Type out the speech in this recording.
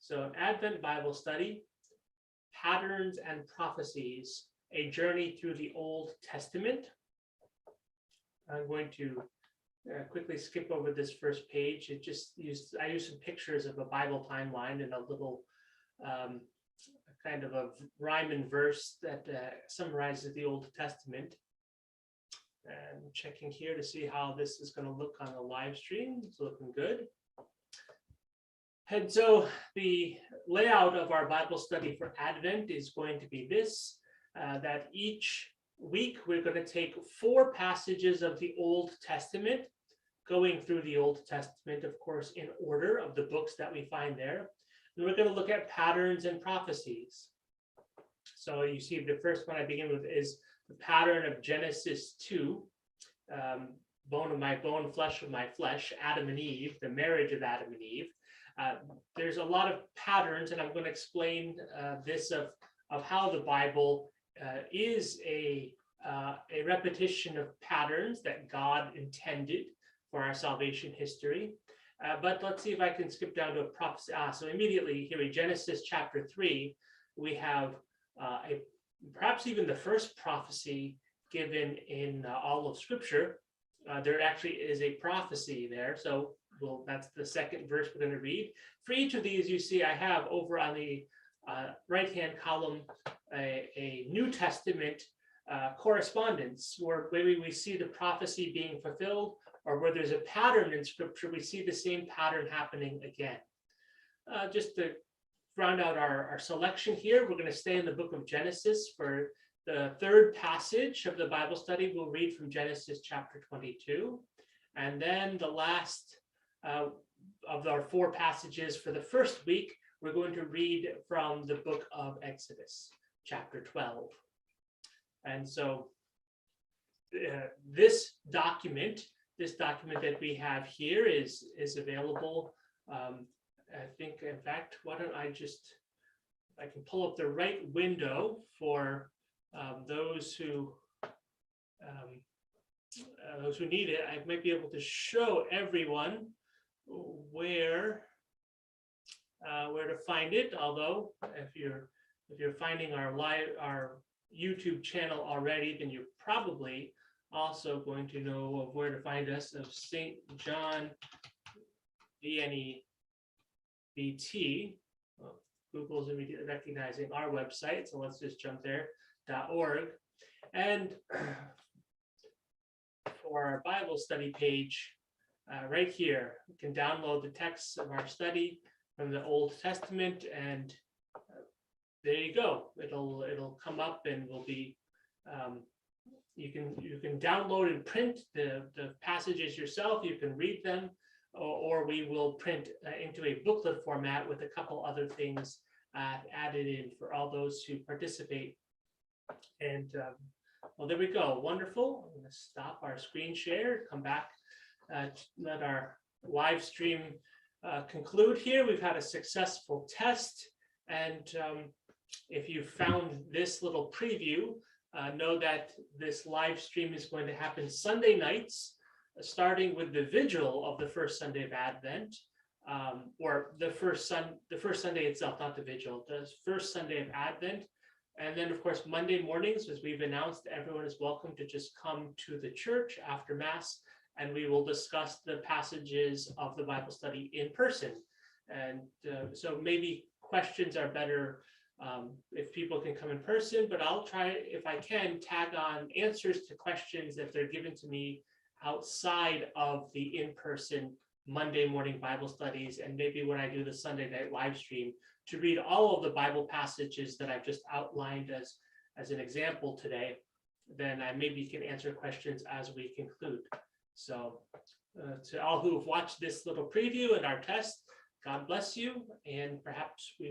So Advent Bible Study, Patterns and Prophecies, a journey through the Old Testament. I'm going to quickly skip over this first page. I used some pictures of a Bible timeline and a little kind of a rhyme and verse that summarizes the Old Testament. And checking here to see how this is going to look on the live stream. It's looking good. And so the layout of our Bible study for Advent is going to be this, that each week we're going to take 4 passages of the Old Testament, going through the Old Testament, of course, in order of the books that we find there. And we're going to look at patterns and prophecies. So you see the first one I begin with is the pattern of Genesis 2, bone of my bone, flesh of my flesh, Adam and Eve, the marriage of Adam and Eve. There's a lot of patterns, and I'm going to explain this of how the Bible is a repetition of patterns that God intended for our salvation history. But let's see if I can skip down to a prophecy. So immediately here in Genesis chapter 3, we have perhaps even the first prophecy given in all of Scripture. There actually is a prophecy there. So that's the second verse we're going to read. For each of these, you see I have over on the right-hand column a New Testament correspondence, where maybe we see the prophecy being fulfilled, or where there's a pattern in Scripture, we see the same pattern happening again. Just to round out our selection here, we're going to stay in the book of Genesis for the third passage of the Bible study. We'll read from Genesis chapter 22. And then the last of our 4 passages for the first week, we're going to read from the book of Exodus, chapter 12. And so this document that we have here is available. I think, in fact, why don't I can pull up the right window for those who need it. I might be able to show everyone where to find it. Although if you're finding our YouTube channel already, then you're probably also going to know of where to find us, of St. John VNEBT. Well, Google's immediately recognizing our website, so let's just jump there, .org. And for our Bible study page, right here, you can download the text of our study from the Old Testament, and there you go. It'll come up and will be. You can download and print the passages yourself. You can read them, or we will print into a booklet format with a couple other things added in for all those who participate. And well, there we go. Wonderful. I'm going to stop our screen share, come back, let our live stream conclude here. We've had a successful test, and if you found this little preview, know that this live stream is going to happen Sunday nights, starting with the vigil of the first Sunday of Advent, or the first Sunday itself, not the vigil, the first Sunday of Advent. And then, of course, Monday mornings, as we've announced, everyone is welcome to just come to the church after Mass, and we will discuss the passages of the Bible study in person. And so maybe questions are better if people can come in person, but I'll try, if I can, tag on answers to questions that they're given to me outside of the in-person Monday morning Bible studies, and maybe when I do the Sunday night live stream, to read all of the Bible passages that I've just outlined as an example today. Then I maybe can answer questions as we conclude. So to all who have watched this little preview and our test, God bless you, and perhaps we